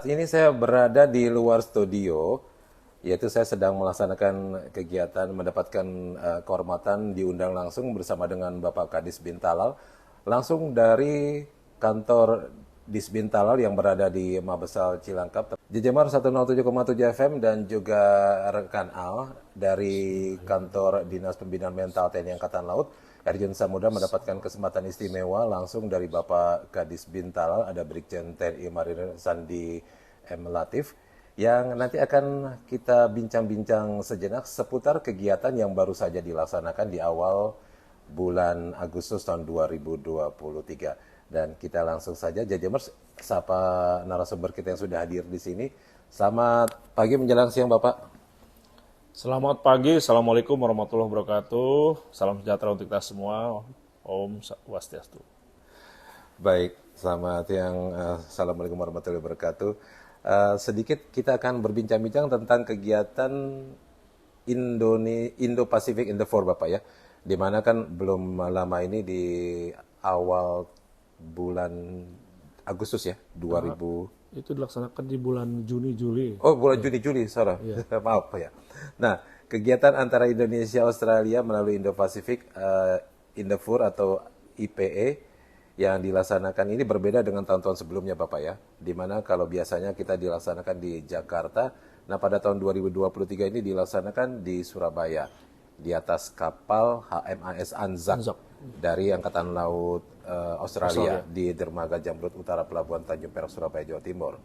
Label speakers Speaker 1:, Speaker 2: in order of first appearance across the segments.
Speaker 1: saat ini saya berada di luar studio, yaitu saya sedang melaksanakan kegiatan mendapatkan kehormatan diundang langsung bersama dengan Bapak Kadis Bintalal, langsung dari kantor Disbintalal yang berada di Mabesal Cilangkap. Jejemar 107,7 FM dan juga rekan Al dari kantor Dinas Pembinaan Mental TNI Angkatan Laut, Erjun Samudra mendapatkan kesempatan istimewa langsung dari Bapak Kadis Bintalal, ada Brigjen TNI Marinir Sandi M. Latif, yang nanti akan kita bincang-bincang sejenak seputar kegiatan yang baru saja dilaksanakan di awal bulan Agustus tahun 2023. Dan kita langsung saja, Jajamers, sapa narasumber kita yang sudah hadir di sini. Selamat pagi menjelang siang, Bapak.
Speaker 2: Selamat pagi, Assalamualaikum warahmatullahi wabarakatuh. Salam sejahtera untuk kita semua. Om Swastiastu.
Speaker 1: Baik, selamat siang. Assalamualaikum warahmatullahi wabarakatuh. Sedikit kita akan berbincang-bincang tentang kegiatan Indo-Pacific in the Four, Bapak ya. Dimana kan belum lama ini di awal bulan Agustus ya, 2000.
Speaker 2: Itu dilaksanakan di bulan Juni-Juli.
Speaker 1: Oh, bulan Juni-Juli, sorry. Maaf ya. Nah, kegiatan antara Indonesia Australia melalui Indo-Pacific in the Four atau IPE yang dilaksanakan ini berbeda dengan tahun-tahun sebelumnya, Bapak ya. Dimana kalau biasanya kita dilaksanakan di Jakarta, nah pada tahun 2023 ini dilaksanakan di Surabaya, di atas kapal HMAS Anzac dari Angkatan Laut Australia di Dermaga Jamrut Utara Pelabuhan Tanjung Perak, Surabaya, Jawa Timur.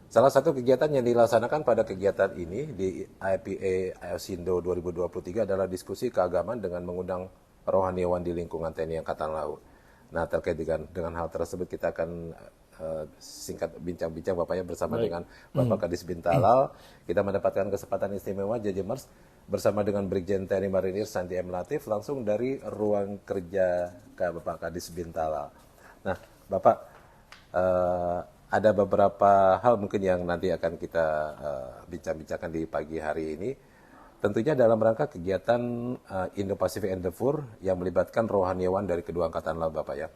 Speaker 1: Salah satu kegiatan yang dilaksanakan pada kegiatan ini di IPA AOSINDO 2023 adalah diskusi keagamaan dengan mengundang rohaniawan di lingkungan TNI Angkatan Laut. Nah, terkait dengan hal tersebut kita akan singkat bincang-bincang Bapaknya bersama dengan Bapak Kadis Bintalal. Kita mendapatkan kesempatan istimewa Jajamers bersama dengan Brigjen TNI Marinir Sandi M. Latif langsung dari ruang kerja Bapak Kadis Bintalal. Nah, Bapak, ada beberapa hal mungkin yang nanti akan kita bincang-bincangkan di pagi hari ini. Tentunya dalam rangka kegiatan Indo-Pacific Endeavour yang melibatkan rohaniawan dari kedua angkatan laut, Bapak ya.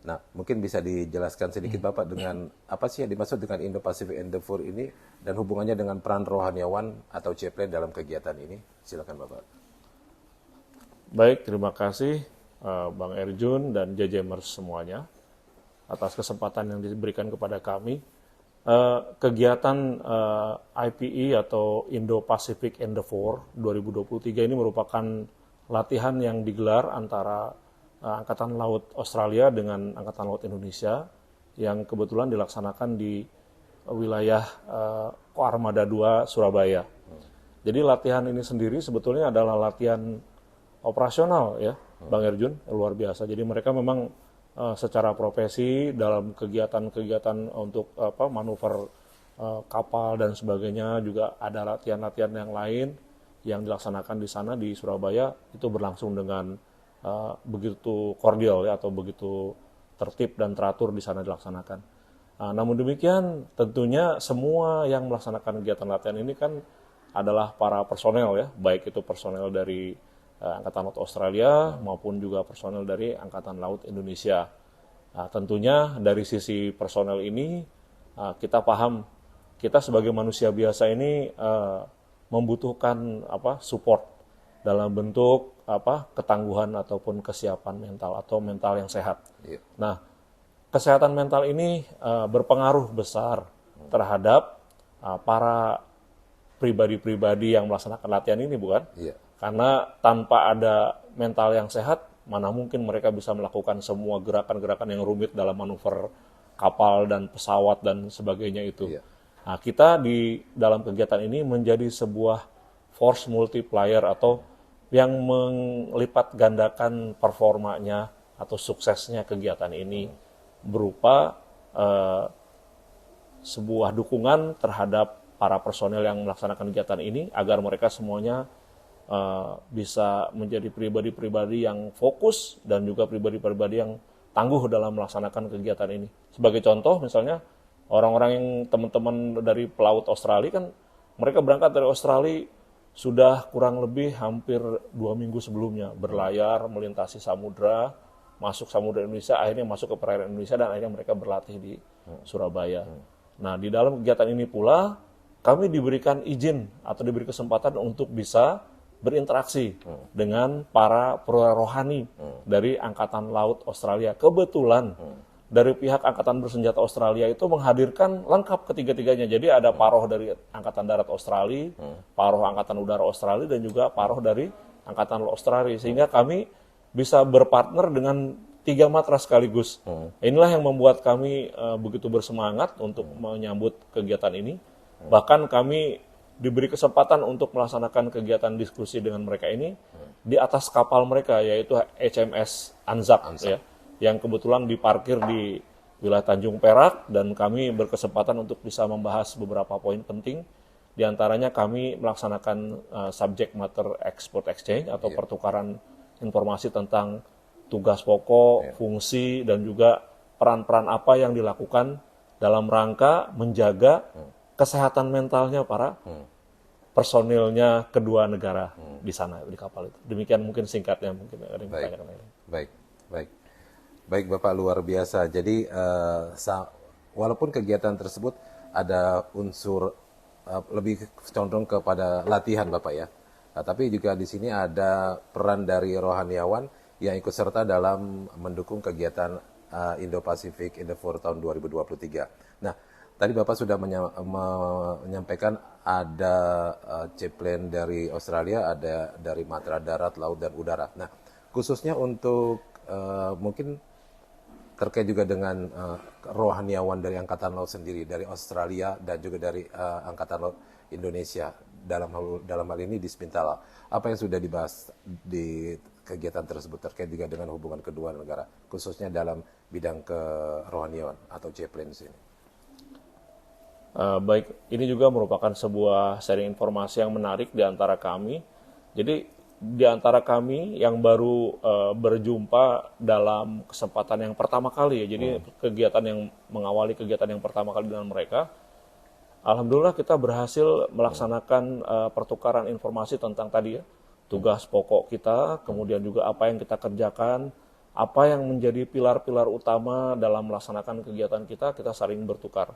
Speaker 1: Nah, mungkin bisa dijelaskan sedikit Bapak dengan apa sih yang dimaksud dengan Indo-Pacific Endeavour ini dan hubungannya dengan peran rohaniawan atau CPL dalam kegiatan ini. Silakan Bapak.
Speaker 2: Baik, terima kasih Bang Erjun dan Jajamers semuanya atas kesempatan yang diberikan kepada kami. Kegiatan IPE atau Indo-Pacific Endeavour 2023 ini merupakan latihan yang digelar antara Angkatan Laut Australia dengan Angkatan Laut Indonesia yang kebetulan dilaksanakan di wilayah Koarmada 2 Surabaya. Jadi latihan ini sendiri sebetulnya adalah latihan operasional ya, Bang Erjun, luar biasa. Jadi mereka memang secara profesi dalam kegiatan-kegiatan untuk manuver kapal dan sebagainya, juga ada latihan-latihan yang lain yang dilaksanakan di sana di Surabaya, itu berlangsung dengan begitu kordial ya, atau begitu tertib dan teratur di sana dilaksanakan. Namun demikian tentunya semua yang melaksanakan kegiatan latihan ini kan adalah para personel ya, baik itu personel dari Angkatan Laut Australia maupun juga personel dari Angkatan Laut Indonesia. Tentunya dari sisi personel ini kita paham, kita sebagai manusia biasa ini membutuhkan support dalam bentuk ketangguhan ataupun kesiapan mental atau mental yang sehat. Nah, kesehatan mental ini berpengaruh besar terhadap para pribadi-pribadi yang melaksanakan latihan ini, bukan? Karena tanpa ada mental yang sehat, mana mungkin mereka bisa melakukan semua gerakan-gerakan yang rumit dalam manuver kapal dan pesawat dan sebagainya itu. Nah, kita di dalam kegiatan ini menjadi sebuah force multiplier atau yang melipat gandakan performanya atau suksesnya kegiatan ini berupa sebuah dukungan terhadap para personel yang melaksanakan kegiatan ini agar mereka semuanya bisa menjadi pribadi-pribadi yang fokus dan juga pribadi-pribadi yang tangguh dalam melaksanakan kegiatan ini. Sebagai contoh misalnya orang-orang yang teman-teman dari pelaut Australia kan mereka berangkat dari Australia sudah kurang lebih hampir 2 minggu sebelumnya berlayar melintasi samudra, masuk samudra Indonesia, akhirnya masuk ke perairan Indonesia dan akhirnya mereka berlatih di Surabaya. Nah, di dalam kegiatan ini pula kami diberikan izin atau diberi kesempatan untuk bisa berinteraksi dengan para perwira rohani dari Angkatan Laut Australia. Kebetulan dari pihak Angkatan Bersenjata Australia itu menghadirkan lengkap ketiga-tiganya. Jadi ada paroh dari Angkatan Darat Australia, paroh Angkatan Udara Australia, dan juga paroh dari Angkatan Laut Australia. Sehingga kami bisa berpartner dengan 3 matra sekaligus. Inilah yang membuat kami begitu bersemangat untuk menyambut kegiatan ini. Bahkan kami diberi kesempatan untuk melaksanakan kegiatan diskusi dengan mereka ini di atas kapal mereka, yaitu HMS Anzac. Ya, yang kebetulan diparkir di wilayah Tanjung Perak, dan kami berkesempatan untuk bisa membahas beberapa poin penting. Di antaranya kami melaksanakan subject matter export exchange atau pertukaran informasi tentang tugas pokok, fungsi, dan juga peran-peran apa yang dilakukan dalam rangka menjaga kesehatan mentalnya para personilnya kedua negara di sana, di kapal itu. Demikian mungkin singkatnya, mungkin ada yang bertanya lain.
Speaker 1: Baik Bapak, luar biasa. Jadi walaupun kegiatan tersebut ada unsur lebih condong kepada latihan Bapak ya, tapi juga di sini ada peran dari rohaniawan yang ikut serta dalam mendukung kegiatan Indo-Pacific in the Four tahun 2023. Nah, tadi Bapak sudah menyampaikan ada chaplain dari Australia, ada dari Matra Darat, Laut, dan Udara. Nah, khususnya untuk mungkin terkait juga dengan rohaniawan dari Angkatan Laut sendiri, dari Australia dan juga dari Angkatan Laut Indonesia, dalam hal ini di Spintala. Apa yang sudah dibahas di kegiatan tersebut terkait juga dengan hubungan kedua negara, khususnya dalam bidang kerohaniawan atau chaplain sini?
Speaker 2: Baik, ini juga merupakan sebuah sharing informasi yang menarik di antara kami. Jadi di antara kami yang baru berjumpa dalam kesempatan yang pertama kali ya, jadi kegiatan yang mengawali kegiatan yang pertama kali dengan mereka, alhamdulillah kita berhasil melaksanakan pertukaran informasi tentang tadi ya, tugas pokok kita, kemudian juga apa yang kita kerjakan, apa yang menjadi pilar-pilar utama dalam melaksanakan kegiatan kita saling bertukar.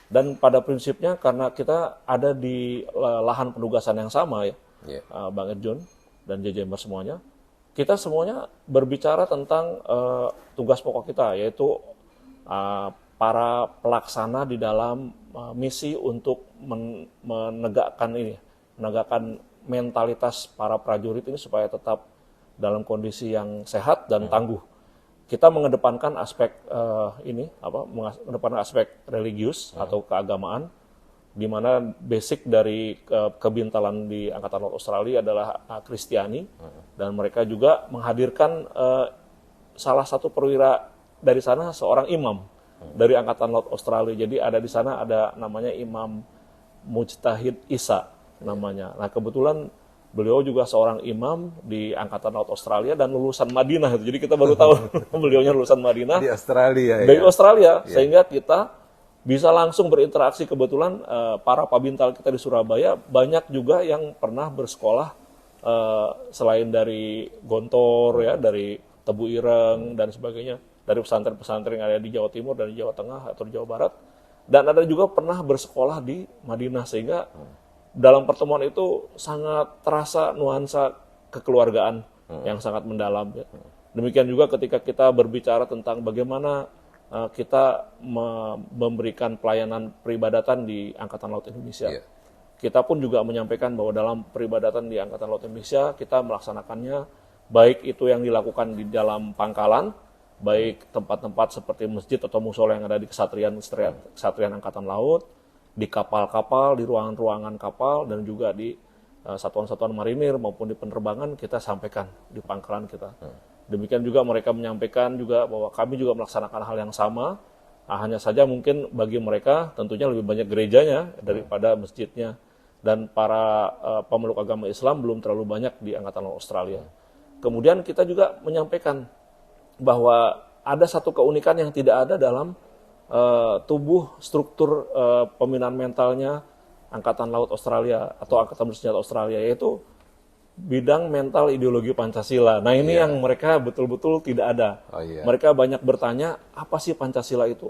Speaker 2: Dan pada prinsipnya karena kita ada di lahan penugasan yang sama ya, Bang Erjun dan JJMer semuanya, kita semuanya berbicara tentang tugas pokok kita, yaitu para pelaksana di dalam misi untuk menegakkan mentalitas para prajurit ini supaya tetap dalam kondisi yang sehat dan tangguh. Kita mengedepankan aspek mengedepankan aspek religius atau keagamaan, di mana basic dari kebintalan di Angkatan Laut Australia adalah Kristiani, dan mereka juga menghadirkan salah satu perwira dari sana, seorang imam dari Angkatan Laut Australia. Jadi ada di sana ada namanya Imam Mujtahid Isa namanya. Nah, kebetulan beliau juga seorang imam di Angkatan Laut Australia dan lulusan Madinah. Jadi kita baru tahu beliaunya lulusan Madinah.
Speaker 1: Di Australia.
Speaker 2: Dari Australia, sehingga kita bisa langsung berinteraksi. Kebetulan para pabintal kita di Surabaya banyak juga yang pernah bersekolah selain dari Gontor ya, dari Tebu Ireng dan sebagainya, dari pesantren-pesantren yang ada di Jawa Timur dan di Jawa Tengah atau di Jawa Barat, dan ada juga pernah bersekolah di Madinah, sehingga dalam pertemuan itu sangat terasa nuansa kekeluargaan yang sangat mendalam. Ya. Demikian juga ketika kita berbicara tentang bagaimana kita memberikan pelayanan peribadatan di Angkatan Laut Indonesia. Kita pun juga menyampaikan bahwa dalam peribadatan di Angkatan Laut Indonesia kita melaksanakannya baik itu yang dilakukan di dalam pangkalan, baik tempat-tempat seperti masjid atau musola yang ada di kesatrian Angkatan Laut, di kapal-kapal, di ruangan-ruangan kapal, dan juga di satuan-satuan marinir maupun di penerbangan kita sampaikan di pangkalan kita. Demikian juga mereka menyampaikan juga bahwa kami juga melaksanakan hal yang sama, hanya saja mungkin bagi mereka tentunya lebih banyak gerejanya daripada masjidnya, dan para pemeluk agama Islam belum terlalu banyak di Angkatan Laut Australia. Kemudian kita juga menyampaikan bahwa ada satu keunikan yang tidak ada dalam tubuh struktur pembinaan mentalnya Angkatan Laut Australia atau Angkatan Bersenjata Australia, yaitu bidang mental ideologi Pancasila. Nah, ini yang mereka betul-betul tidak ada. Mereka banyak bertanya, apa sih Pancasila itu?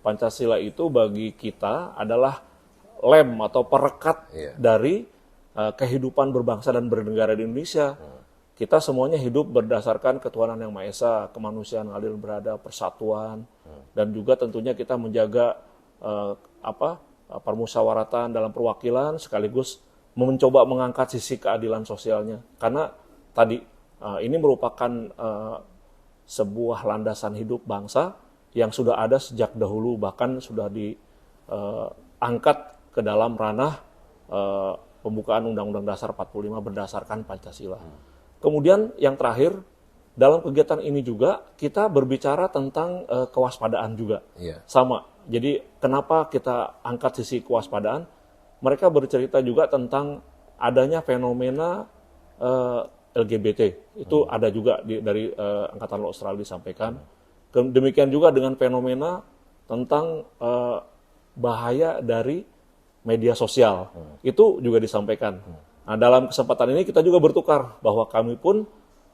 Speaker 2: Pancasila itu bagi kita adalah lem atau perekat dari kehidupan berbangsa dan bernegara di Indonesia. Kita semuanya hidup berdasarkan ketuhanan yang Maha Esa, kemanusiaan adil beradab, persatuan, dan juga tentunya kita menjaga permusyawaratan dalam perwakilan sekaligus mencoba mengangkat sisi keadilan sosialnya. Karena tadi ini merupakan sebuah landasan hidup bangsa yang sudah ada sejak dahulu, bahkan sudah diangkat ke dalam ranah pembukaan Undang-Undang Dasar 45 berdasarkan Pancasila. Kemudian yang terakhir, dalam kegiatan ini juga kita berbicara tentang kewaspadaan juga. Sama. Jadi kenapa kita angkat sisi kewaspadaan? Mereka bercerita juga tentang adanya fenomena LGBT. Itu ada juga dari Angkatan Laut Australia disampaikan. Demikian juga dengan fenomena tentang bahaya dari media sosial. Itu juga disampaikan. Nah, dalam kesempatan ini kita juga bertukar bahwa kami pun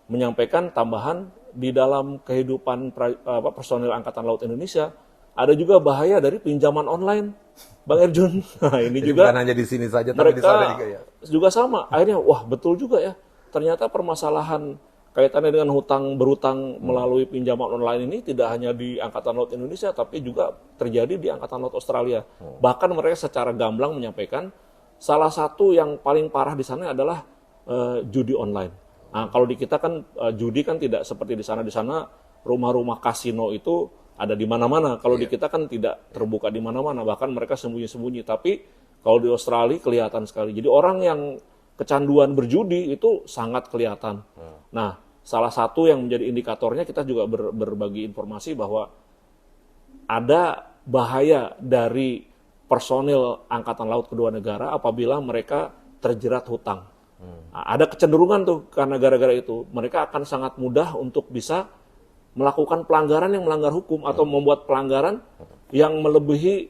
Speaker 2: menyampaikan tambahan di dalam kehidupan personil Angkatan Laut Indonesia ada juga bahaya dari pinjaman online, Bang Erjun. Nah, ini
Speaker 1: jadi
Speaker 2: juga
Speaker 1: bukan hanya di sini saja,
Speaker 2: mereka
Speaker 1: tapi di sana
Speaker 2: juga sama. Akhirnya, wah betul juga ya. Ternyata permasalahan kaitannya dengan berhutang melalui pinjaman online ini tidak hanya di Angkatan Laut Indonesia, tapi juga terjadi di Angkatan Laut Australia. Bahkan mereka secara gamblang menyampaikan salah satu yang paling parah di sana adalah judi online. Nah, kalau di kita kan judi kan tidak seperti di sana. Di sana rumah-rumah kasino itu ada di mana-mana. Kalau di kita kan tidak terbuka di mana-mana. Bahkan mereka sembunyi-sembunyi. Tapi kalau di Australia kelihatan sekali. Jadi orang yang kecanduan berjudi itu sangat kelihatan. Nah, salah satu yang menjadi indikatornya kita juga berbagi informasi bahwa ada bahaya dari personil Angkatan Laut kedua negara apabila mereka terjerat hutang. Nah, ada kecenderungan tuh karena gara-gara itu mereka akan sangat mudah untuk bisa melakukan pelanggaran yang melanggar hukum atau membuat pelanggaran yang melebihi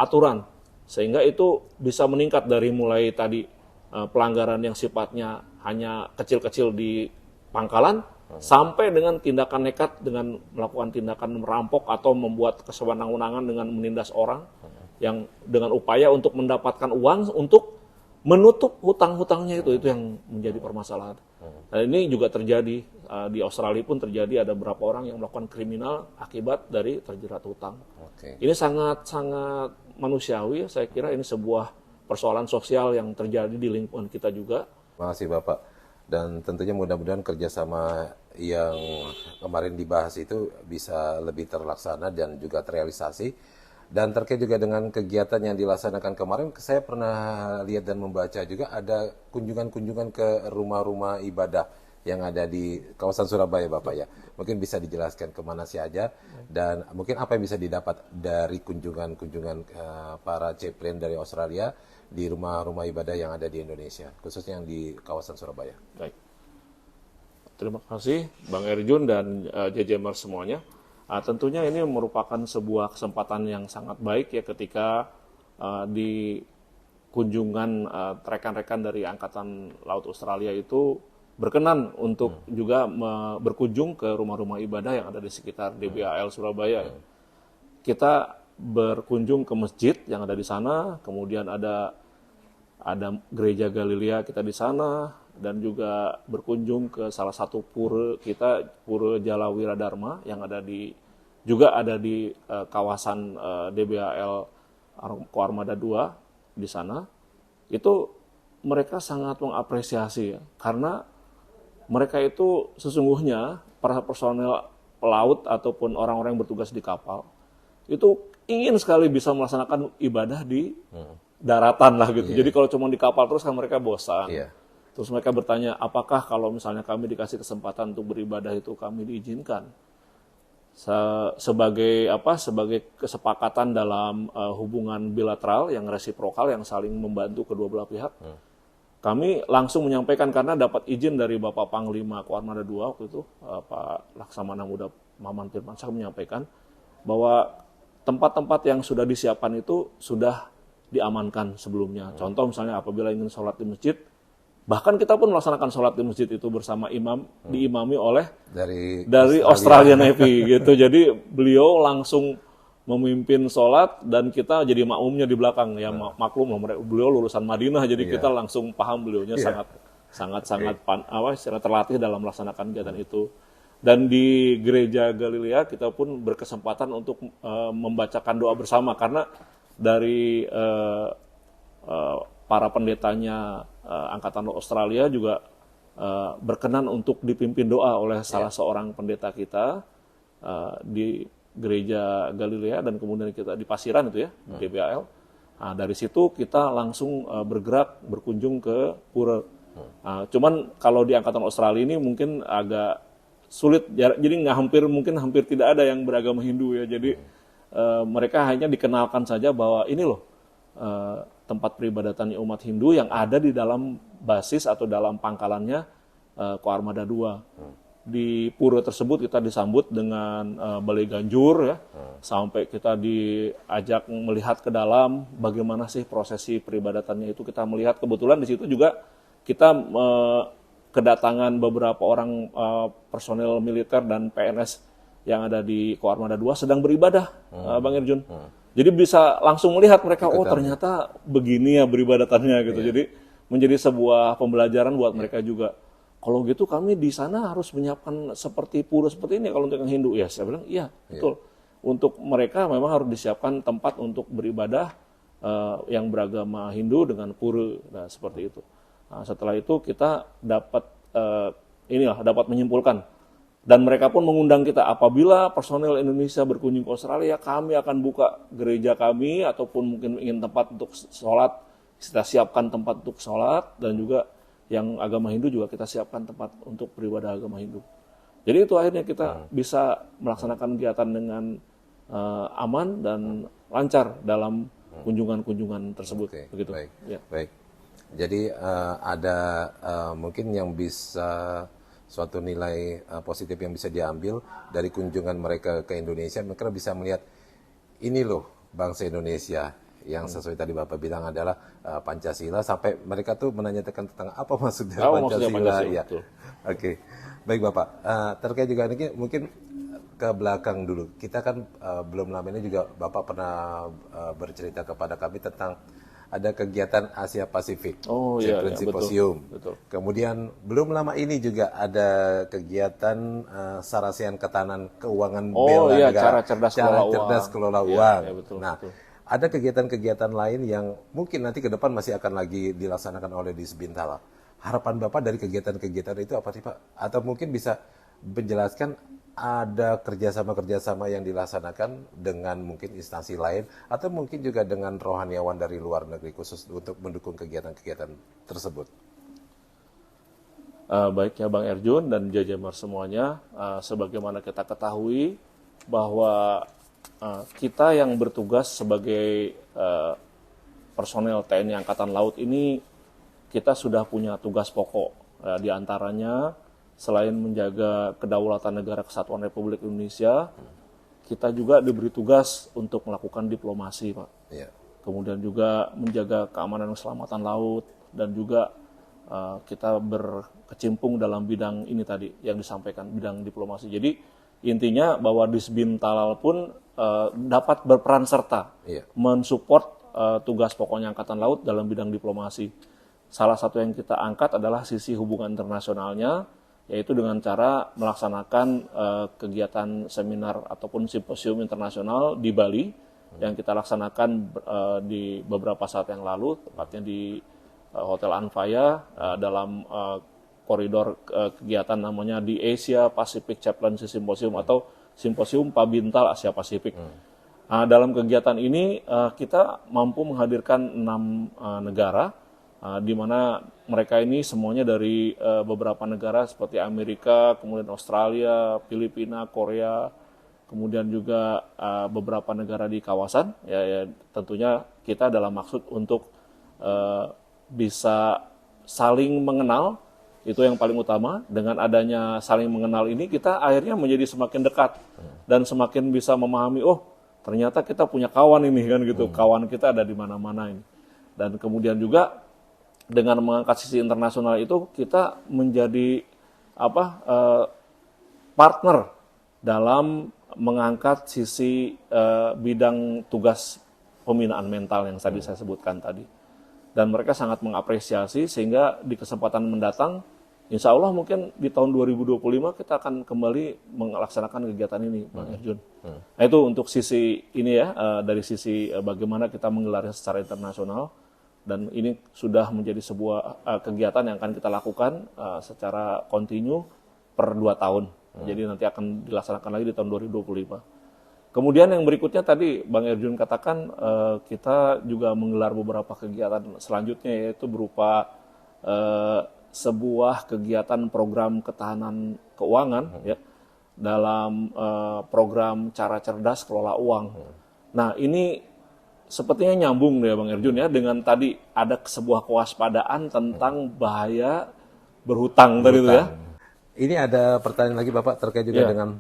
Speaker 2: aturan. Sehingga itu bisa meningkat dari mulai tadi pelanggaran yang sifatnya hanya kecil-kecil di pangkalan sampai dengan tindakan nekat dengan melakukan tindakan merampok atau membuat kesewenang-wenangan dengan menindas orang yang dengan upaya untuk mendapatkan uang untuk menutup hutang-hutangnya itu yang menjadi permasalahan. Dan ini juga terjadi di Australia pun terjadi ada beberapa orang yang melakukan kriminal akibat dari terjerat hutang. Ini sangat-sangat manusiawi, saya kira ini sebuah persoalan sosial yang terjadi di lingkungan kita juga.
Speaker 1: Terima kasih Bapak. Dan tentunya mudah-mudahan kerjasama yang kemarin dibahas itu bisa lebih terlaksana dan juga terrealisasi. Dan terkait juga dengan kegiatan yang dilaksanakan kemarin, saya pernah lihat dan membaca juga ada kunjungan-kunjungan ke rumah-rumah ibadah yang ada di kawasan Surabaya Bapak ya. Mungkin bisa dijelaskan kemana saja dan mungkin apa yang bisa didapat dari kunjungan-kunjungan para chaplain dari Australia di rumah-rumah ibadah yang ada di Indonesia, khususnya yang di kawasan Surabaya.
Speaker 2: Baik. Terima kasih Bang Erjun dan JJMers semuanya. Tentunya ini merupakan sebuah kesempatan yang sangat baik ya ketika di kunjungan rekan-rekan dari Angkatan Laut Australia itu berkenan untuk juga berkunjung ke rumah-rumah ibadah yang ada di sekitar DBAL Surabaya. Kita berkunjung ke masjid yang ada di sana, kemudian ada gereja Galilea kita di sana, dan juga berkunjung ke salah satu pura kita, Pura Jalawira Dharma yang juga ada di kawasan DBAL Koarmada 2 di sana. Itu mereka sangat mengapresiasi ya, karena mereka itu sesungguhnya para personel pelaut ataupun orang-orang yang bertugas di kapal itu ingin sekali bisa melaksanakan ibadah di daratan lah gitu. Jadi kalau cuma di kapal terus kan mereka bosan. Terus mereka bertanya, apakah kalau misalnya kami dikasih kesempatan untuk beribadah itu kami diizinkan? Sebagai kesepakatan dalam hubungan bilateral yang resiprokal yang saling membantu kedua belah pihak. Kami langsung menyampaikan karena dapat izin dari Bapak Panglima Koarmada 2 waktu itu, Pak Laksamana Muda Maman Firmansyah menyampaikan bahwa tempat-tempat yang sudah disiapkan itu sudah diamankan sebelumnya. Contoh misalnya apabila ingin sholat di masjid, bahkan kita pun melaksanakan sholat di masjid itu bersama imam, diimami oleh dari Australian Navy gitu. Jadi beliau langsung memimpin sholat dan kita jadi makmumnya di belakang ya. Maklum lah, beliau lulusan Madinah, jadi kita langsung paham beliaunya sangat secara terlatih dalam melaksanakan kegiatan itu. Dan di gereja Galilea kita pun berkesempatan untuk membacakan doa bersama, karena dari para pendetanya Angkatan Laut Australia juga berkenan untuk dipimpin doa oleh salah seorang pendeta kita di gereja Galilea, dan kemudian kita di Pasiran itu ya, GBAL. Nah, dari situ kita langsung bergerak berkunjung ke pura. Cuman kalau di Angkatan Australia ini mungkin agak sulit, jadi mungkin hampir tidak ada yang beragama Hindu ya. Jadi mereka hanya dikenalkan saja bahwa ini loh tempat peribadatan umat Hindu yang ada di dalam basis atau dalam pangkalannya Koarmada 2. Di pura tersebut kita disambut dengan balai ganjur ya, sampai kita diajak melihat ke dalam bagaimana sih prosesi peribadatannya itu. Kita melihat, kebetulan di situ juga kita kedatangan beberapa orang personel militer dan PNS yang ada di Koarmada 2 sedang beribadah, Bang Erjun. Jadi bisa langsung melihat mereka, oh ternyata begini ya beribadatannya gitu. Jadi menjadi sebuah pembelajaran buat mereka juga. Kalau gitu kami di sana harus menyiapkan seperti pura seperti ini kalau untuk yang Hindu. Ya, saya bilang iya, betul. Untuk mereka memang harus disiapkan tempat untuk beribadah yang beragama Hindu dengan pura, nah seperti itu. Nah, setelah itu kita dapat dapat menyimpulkan, dan mereka pun mengundang kita, apabila personel Indonesia berkunjung ke Australia, kami akan buka gereja kami, ataupun mungkin ingin tempat untuk sholat, kita siapkan tempat untuk sholat, dan juga yang agama Hindu juga kita siapkan tempat untuk beribadah agama Hindu. Jadi itu akhirnya kita bisa melaksanakan kegiatan dengan aman dan lancar dalam kunjungan-kunjungan tersebut. Begitu.
Speaker 1: Baik.
Speaker 2: Ya.
Speaker 1: Baik. Jadi ada mungkin yang bisa suatu nilai positif yang bisa diambil dari kunjungan mereka ke Indonesia. Mereka bisa melihat ini loh bangsa Indonesia yang sesuai tadi Bapak bilang adalah Pancasila, sampai mereka tuh menanyakan tentang apa maksudnya Pancasila. Ya. Oke. Baik Bapak, terkait juga ini mungkin ke belakang dulu. Kita kan belum lama ini juga Bapak pernah bercerita kepada kami tentang ada kegiatan Asia Pasifik, Chaplain Symposium.
Speaker 2: Betul.
Speaker 1: Kemudian belum lama ini juga ada kegiatan Sarasian Ketahanan Keuangan Bela Negara,
Speaker 2: cara cerdas kelola
Speaker 1: uang.
Speaker 2: Ya, betul,
Speaker 1: nah,
Speaker 2: betul.
Speaker 1: Ada kegiatan-kegiatan lain yang mungkin nanti ke depan masih akan lagi dilaksanakan oleh Dis Bintala. Harapan Bapak dari kegiatan-kegiatan itu apa sih Pak? Atau mungkin bisa menjelaskan ada kerjasama-kerjasama yang dilaksanakan dengan mungkin instansi lain atau mungkin juga dengan rohaniawan dari luar negeri khusus untuk mendukung kegiatan-kegiatan tersebut.
Speaker 2: Baik ya Bang Erjun dan Jajamar semuanya, sebagaimana kita ketahui bahwa kita yang bertugas sebagai personel TNI Angkatan Laut ini, kita sudah punya tugas pokok, di antaranya selain menjaga kedaulatan negara kesatuan Republik Indonesia, kita juga diberi tugas untuk melakukan diplomasi, Pak.
Speaker 1: Ya.
Speaker 2: Kemudian juga menjaga keamanan dan keselamatan laut, dan juga kita berkecimpung dalam bidang ini tadi yang disampaikan, bidang diplomasi. Jadi intinya bahwa Disbin Talal pun dapat berperan serta mensupport tugas pokoknya Angkatan Laut dalam bidang diplomasi. Salah satu yang kita angkat adalah sisi hubungan internasionalnya, yaitu dengan cara melaksanakan kegiatan seminar ataupun simposium internasional di Bali yang kita laksanakan di beberapa saat yang lalu, tepatnya di Hotel Anfaya dalam koridor kegiatan namanya di Asia Pacific Chaplaincy Symposium atau Simposium Pabintal Asia Pasifik. Dalam kegiatan ini kita mampu menghadirkan 6 negara, di mana mereka ini semuanya dari beberapa negara seperti Amerika, kemudian Australia, Filipina, Korea, kemudian juga beberapa negara di kawasan. Ya, tentunya kita dalam maksud untuk bisa saling mengenal, itu yang paling utama. Dengan adanya saling mengenal ini, kita akhirnya menjadi semakin dekat dan semakin bisa memahami, oh ternyata kita punya kawan ini kan gitu, kawan kita ada di mana-mana ini. Dan kemudian juga dengan mengangkat sisi internasional itu, kita menjadi partner dalam mengangkat sisi bidang tugas pembinaan mental yang tadi saya sebutkan tadi. Dan mereka sangat mengapresiasi sehingga di kesempatan mendatang, insya Allah mungkin di tahun 2025 kita akan kembali melaksanakan kegiatan ini, Bang Erjun. Nah itu untuk sisi ini ya, dari sisi bagaimana kita menggelarnya secara internasional. Dan ini sudah menjadi sebuah kegiatan yang akan kita lakukan secara kontinu per 2 tahun. Jadi nanti akan dilaksanakan lagi di tahun 2025. Kemudian yang berikutnya tadi Bang Erjun katakan kita juga menggelar beberapa kegiatan selanjutnya, yaitu berupa sebuah kegiatan program ketahanan keuangan ya, dalam program cara cerdas kelola uang. Nah ini sepertinya nyambung ya Bang Erjun ya dengan tadi ada sebuah kewaspadaan tentang bahaya berhutang tadi itu ya.
Speaker 1: Ini ada pertanyaan lagi Bapak terkait juga dengan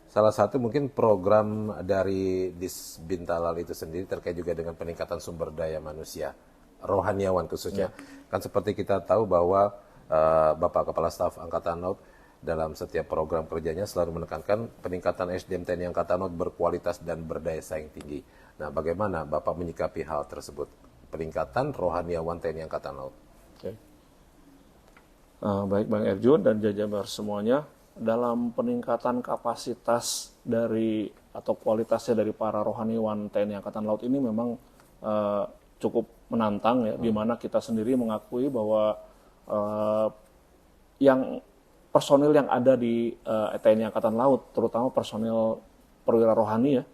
Speaker 1: salah satu mungkin program dari Disbintalal itu sendiri terkait juga dengan peningkatan sumber daya manusia, rohaniawan khususnya. Kan seperti kita tahu bahwa Bapak Kepala Staf Angkatan Laut dalam setiap program kerjanya selalu menekankan peningkatan SDM TNI Angkatan Laut berkualitas dan berdaya saing tinggi. Nah, bagaimana Bapak menyikapi hal tersebut? Peningkatan rohaniawan TNI Angkatan Laut.
Speaker 2: Okay. Baik Bang Erjun dan jajaran semuanya, dalam peningkatan kapasitas dari atau kualitasnya dari para rohaniawan TNI Angkatan Laut ini memang cukup menantang ya, di mana kita sendiri mengakui bahwa yang personil yang ada di TNI Angkatan Laut, terutama personil perwira rohani ya,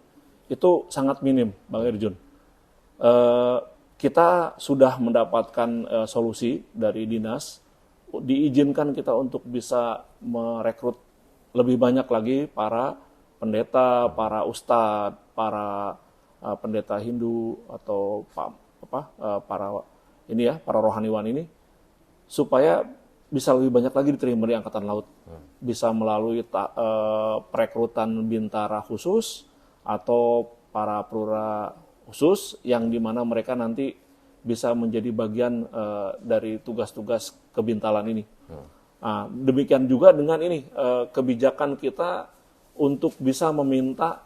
Speaker 2: itu sangat minim, Bang Erjun. Kita sudah mendapatkan solusi dari dinas, diizinkan kita untuk bisa merekrut lebih banyak lagi para pendeta, para ustadz, para pendeta Hindu atau para rohaniwan ini, supaya bisa lebih banyak lagi diterima di Angkatan Laut, bisa melalui perekrutan bintara khusus atau para perwira khusus yang dimana mereka nanti bisa menjadi bagian dari tugas-tugas kebintalan ini. Nah, demikian juga dengan ini kebijakan kita untuk bisa meminta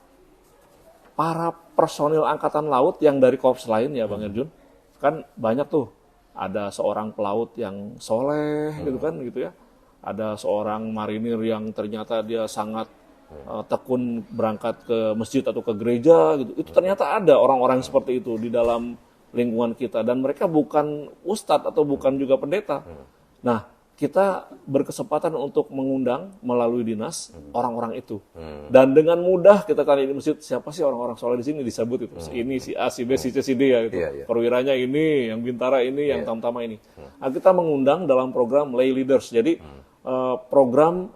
Speaker 2: para personil Angkatan Laut yang dari korps lain ya Bang Erjun, kan banyak tuh, ada seorang pelaut yang soleh gitu ya, ada seorang marinir yang ternyata dia sangat tekun berangkat ke masjid atau ke gereja gitu. Itu ternyata ada orang-orang seperti itu di dalam lingkungan kita, dan mereka bukan ustadz atau bukan juga pendeta. Nah, kita berkesempatan untuk mengundang melalui dinas orang-orang itu. Dan dengan mudah kita tanya di masjid, siapa sih orang-orang soleh di sini, disebut itu. Ini si A, si B, si C, si D ya gitu. Perwiranya ini, yang bintara ini, yang tamtama ini. Nah, kita mengundang dalam program lay leaders. Jadi program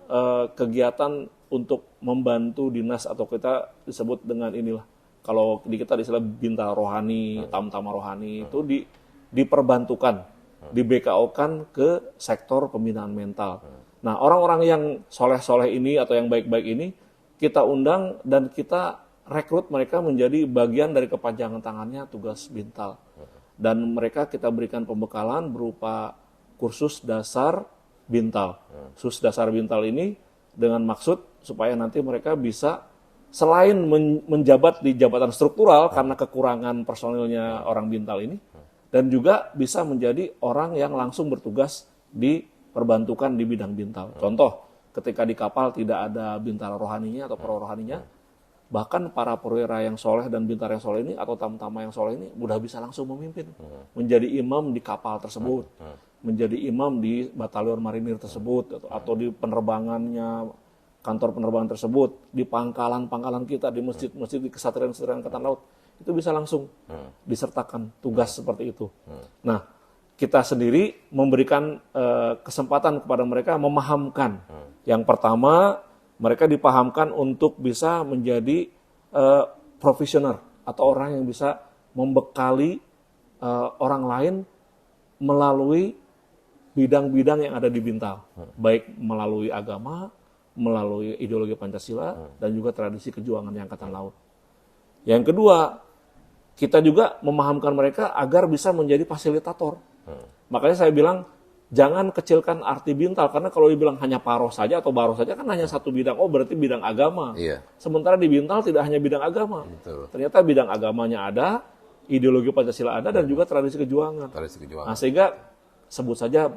Speaker 2: kegiatan untuk membantu dinas, atau kita disebut dengan inilah, kalau di kita istilah bintara rohani, tamtama rohani, itu diperbantukan, di BKO-kan ke sektor pembinaan mental. Nah, orang-orang yang soleh-soleh ini atau yang baik-baik ini kita undang dan kita rekrut mereka menjadi bagian dari kepanjangan tangannya tugas bintal. Dan mereka kita berikan pembekalan berupa kursus dasar bintal. Kursus dasar bintal ini dengan maksud supaya nanti mereka bisa selain menjabat di jabatan struktural karena kekurangan personilnya orang bintal ini, dan juga bisa menjadi orang yang langsung bertugas di perbantukan di bidang bintal. Contoh, ketika di kapal tidak ada bintara rohaninya atau pro rohaninya, bahkan para perwira yang soleh dan bintara yang soleh ini atau tamtama yang soleh ini mudah bisa langsung memimpin, menjadi imam di kapal tersebut, menjadi imam di batalion marinir tersebut, atau di penerbangannya, kantor penerbangan tersebut, di pangkalan-pangkalan kita, di masjid-masjid, di kesatrian-kesatrian Angkatan Laut, itu bisa langsung disertakan tugas seperti itu. Nah, kita sendiri memberikan kesempatan kepada mereka memahamkan. Yang pertama, mereka dipahamkan untuk bisa menjadi profesional atau orang yang bisa membekali orang lain melalui bidang-bidang yang ada di bintal, baik melalui agama, melalui ideologi Pancasila, dan juga tradisi kejuangan di Angkatan Laut. Yang kedua, kita juga memahamkan mereka agar bisa menjadi fasilitator. Makanya saya bilang, jangan kecilkan arti bintal, karena kalau dibilang hanya paroh saja atau baroh saja kan hanya satu bidang, oh berarti bidang agama.
Speaker 1: Iya.
Speaker 2: Sementara di bintal tidak hanya bidang agama.
Speaker 1: Betul.
Speaker 2: Ternyata bidang agamanya ada, ideologi Pancasila ada, dan juga tradisi kejuangan.
Speaker 1: Tradisi kejuangan.
Speaker 2: Nah, sehingga sebut saja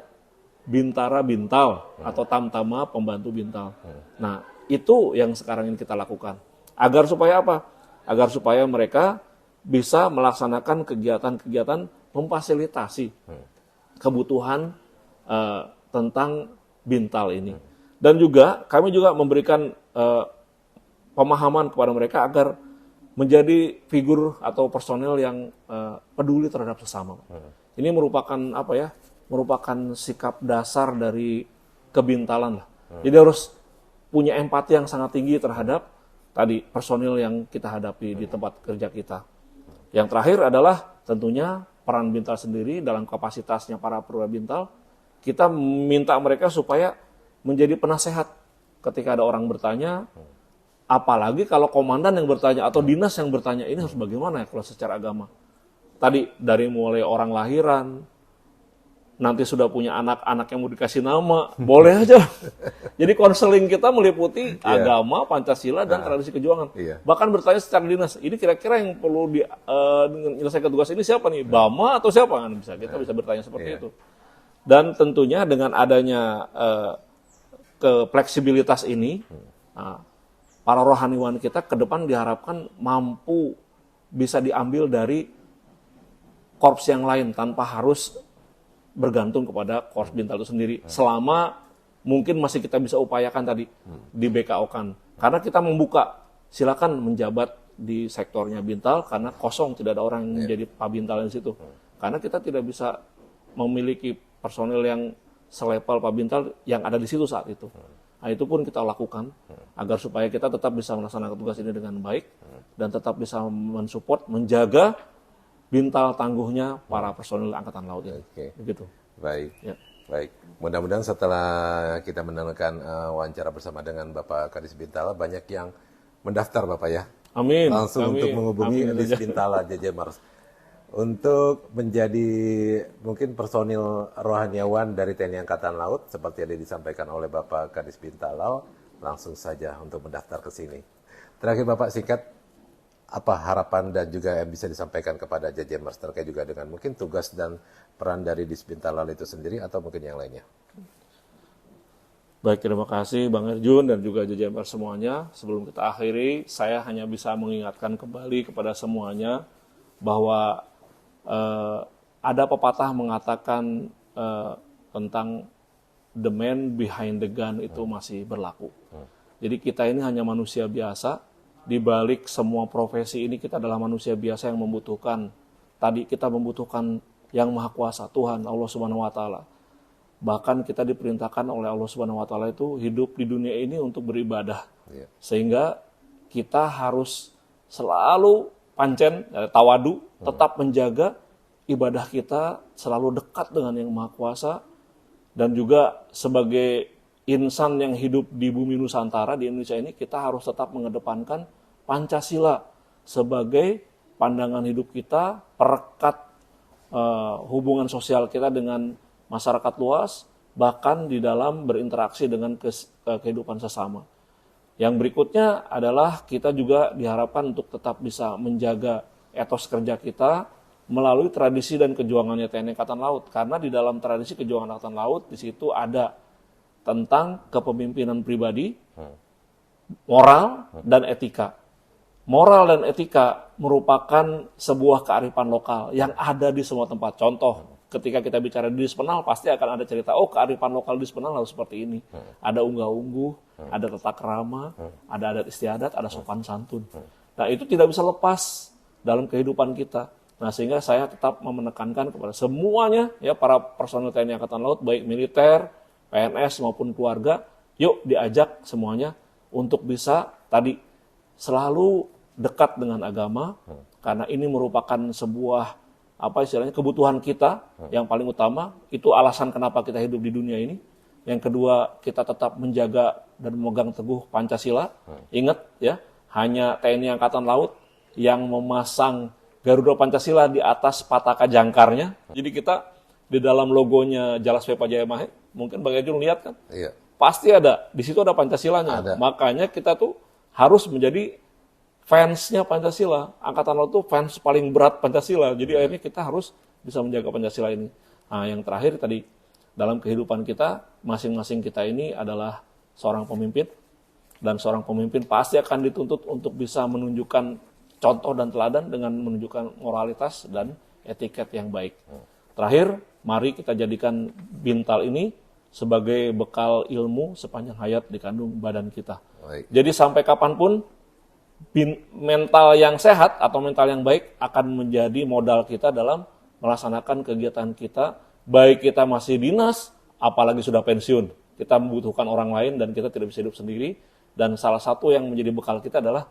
Speaker 2: Bintara Bintal atau Tamtama Pembantu Bintal. Nah, itu yang sekarang ini kita lakukan. Agar supaya apa? Agar supaya mereka bisa melaksanakan kegiatan-kegiatan memfasilitasi kebutuhan tentang bintal ini. Dan juga kami juga memberikan pemahaman kepada mereka agar menjadi figur atau personel yang peduli terhadap sesama. Ini merupakan apa ya? Merupakan sikap dasar dari kebintalan lah. Jadi harus punya empati yang sangat tinggi terhadap tadi personil yang kita hadapi di tempat kerja kita. Yang terakhir adalah tentunya peran bintal sendiri dalam kapasitasnya para perwira bintal. Kita minta mereka supaya menjadi penasehat ketika ada orang bertanya, apalagi kalau komandan yang bertanya atau dinas yang bertanya, ini harus bagaimana ya kalau secara agama. Tadi dari mulai orang lahiran, nanti sudah punya anak-anak yang mau dikasih nama, boleh aja. Jadi konseling kita meliputi agama, Pancasila, dan tradisi kejuangan. Bahkan bertanya secara dinas, ini kira-kira yang perlu menyelesaikan tugas ini siapa nih? Bama atau siapa? Kita bisa bertanya seperti itu. Dan tentunya dengan adanya fleksibilitas ini, para rohaniwan kita ke depan diharapkan mampu bisa diambil dari korps yang lain tanpa harus bergantung kepada korps bintal itu sendiri. Selama mungkin masih kita bisa upayakan tadi di BKO-kan. Karena kita membuka, silakan menjabat di sektornya bintal karena kosong, tidak ada orang yang menjadi pabintal di situ. Karena kita tidak bisa memiliki personil yang selevel pabintal yang ada di situ saat itu. Nah, itu pun kita lakukan agar supaya kita tetap bisa melaksanakan tugas ini dengan baik dan tetap bisa mensupport, menjaga bintal tangguhnya para personil Angkatan Laut ini. Begitu.
Speaker 1: Baik. Baik. Mudah-mudahan setelah kita mendengarkan wawancara bersama dengan Bapak Kadis Bintala, banyak yang mendaftar Bapak ya.
Speaker 2: Amin.
Speaker 1: Langsung untuk menghubungi Kadis Bintala JJ Mars. Untuk menjadi mungkin personil rohaniawan dari TNI Angkatan Laut, seperti yang disampaikan oleh Bapak Kadis Bintala, langsung saja untuk mendaftar ke sini. Terakhir Bapak, singkat, apa harapan dan juga yang bisa disampaikan kepada JJ Mars terkait juga dengan mungkin tugas dan peran dari Disbintalal itu sendiri atau mungkin yang lainnya?
Speaker 2: Baik, terima kasih Bang Erjun dan juga JJ Mars semuanya. Sebelum kita akhiri, saya hanya bisa mengingatkan kembali kepada semuanya bahwa ada pepatah mengatakan tentang the man behind the gun itu masih berlaku. Jadi kita ini hanya manusia biasa. Di balik semua profesi ini kita adalah manusia biasa yang membutuhkan, tadi kita membutuhkan yang Maha Kuasa, Tuhan, Allah Subhanahu wa Ta'ala. Bahkan kita diperintahkan oleh Allah Subhanahu wa Ta'ala itu hidup di dunia ini untuk beribadah. Sehingga kita harus selalu tawadu, tetap menjaga ibadah kita selalu dekat dengan yang Maha Kuasa. Dan juga sebagai insan yang hidup di bumi Nusantara, di Indonesia ini, kita harus tetap mengedepankan Pancasila sebagai pandangan hidup kita, perekat hubungan sosial kita dengan masyarakat luas, bahkan di dalam berinteraksi dengan kehidupan sesama. Yang berikutnya adalah kita juga diharapkan untuk tetap bisa menjaga etos kerja kita melalui tradisi dan kejuangannya TNI Angkatan Laut. Karena di dalam tradisi kejuangan Angkatan Laut, di situ ada tentang kepemimpinan pribadi, moral, dan etika. Moral dan etika merupakan sebuah kearifan lokal yang ada di semua tempat. Contoh, ketika kita bicara di Dispenal, pasti akan ada cerita, oh kearifan lokal di Dispenal harus seperti ini. Ada unggah-ungguh, ada tata krama, ada adat istiadat, ada sopan santun. Nah, itu tidak bisa lepas dalam kehidupan kita. Nah, sehingga saya tetap menekankan kepada semuanya, ya para personel TNI Angkatan Laut, baik militer, PNS maupun keluarga, yuk diajak semuanya untuk bisa tadi selalu dekat dengan agama, karena ini merupakan sebuah kebutuhan kita yang paling utama. Itu alasan kenapa kita hidup di dunia ini. Yang kedua, kita tetap menjaga dan memegang teguh Pancasila. Ingat ya, hanya TNI Angkatan Laut yang memasang Garuda Pancasila di atas pataka jangkarnya. Jadi kita di dalam logonya Jalas Pepa Jayamahe, mungkin Bang Erjun lihat kan?
Speaker 1: Iya.
Speaker 2: Pasti ada, di situ ada Pancasilanya.
Speaker 1: Ada.
Speaker 2: Makanya kita tuh harus menjadi fansnya Pancasila. Angkatan Laut tuh fans paling berat Pancasila. Jadi akhirnya kita harus bisa menjaga Pancasila ini. Nah, yang terakhir tadi, dalam kehidupan kita, masing-masing kita ini adalah seorang pemimpin. Dan seorang pemimpin pasti akan dituntut untuk bisa menunjukkan contoh dan teladan dengan menunjukkan moralitas dan etiket yang baik. Terakhir, mari kita jadikan Bintal ini sebagai bekal ilmu sepanjang hayat di kandung badan kita.
Speaker 1: Baik.
Speaker 2: Jadi sampai kapanpun, mental yang sehat atau mental yang baik akan menjadi modal kita dalam melaksanakan kegiatan kita, baik kita masih dinas, apalagi sudah pensiun. Kita membutuhkan orang lain dan kita tidak bisa hidup sendiri. Dan salah satu yang menjadi bekal kita adalah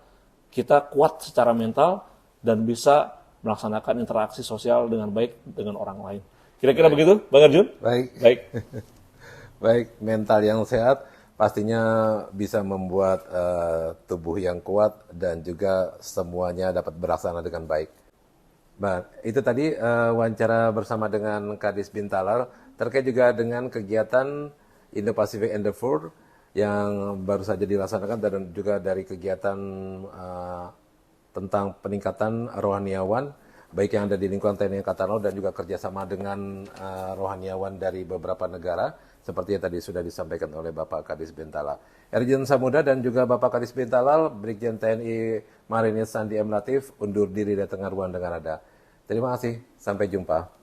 Speaker 2: kita kuat secara mental dan bisa melaksanakan interaksi sosial dengan baik dengan orang lain. Kira-kira begitu, Bang Erjun?
Speaker 1: Baik.
Speaker 2: Baik.
Speaker 1: Baik, mental yang sehat pastinya bisa membuat tubuh yang kuat dan juga semuanya dapat berlaksana dengan baik. Nah, itu tadi wawancara bersama dengan Kadis Bintalar terkait juga dengan kegiatan Indo-Pacific Endeavour yang baru saja dilaksanakan dan juga dari kegiatan tentang peningkatan rohaniawan baik yang ada di lingkungan TNI Angkatan Laut dan juga kerjasama dengan rohaniawan dari beberapa negara seperti yang tadi sudah disampaikan oleh Bapak Kadis Bintalar. Erjen Samuda dan juga Bapak Kadis Bintalar, Brigjen TNI Marinir Sandi M. Latif undur diri dari tengah ruang dengan Anda. Terima kasih, sampai jumpa.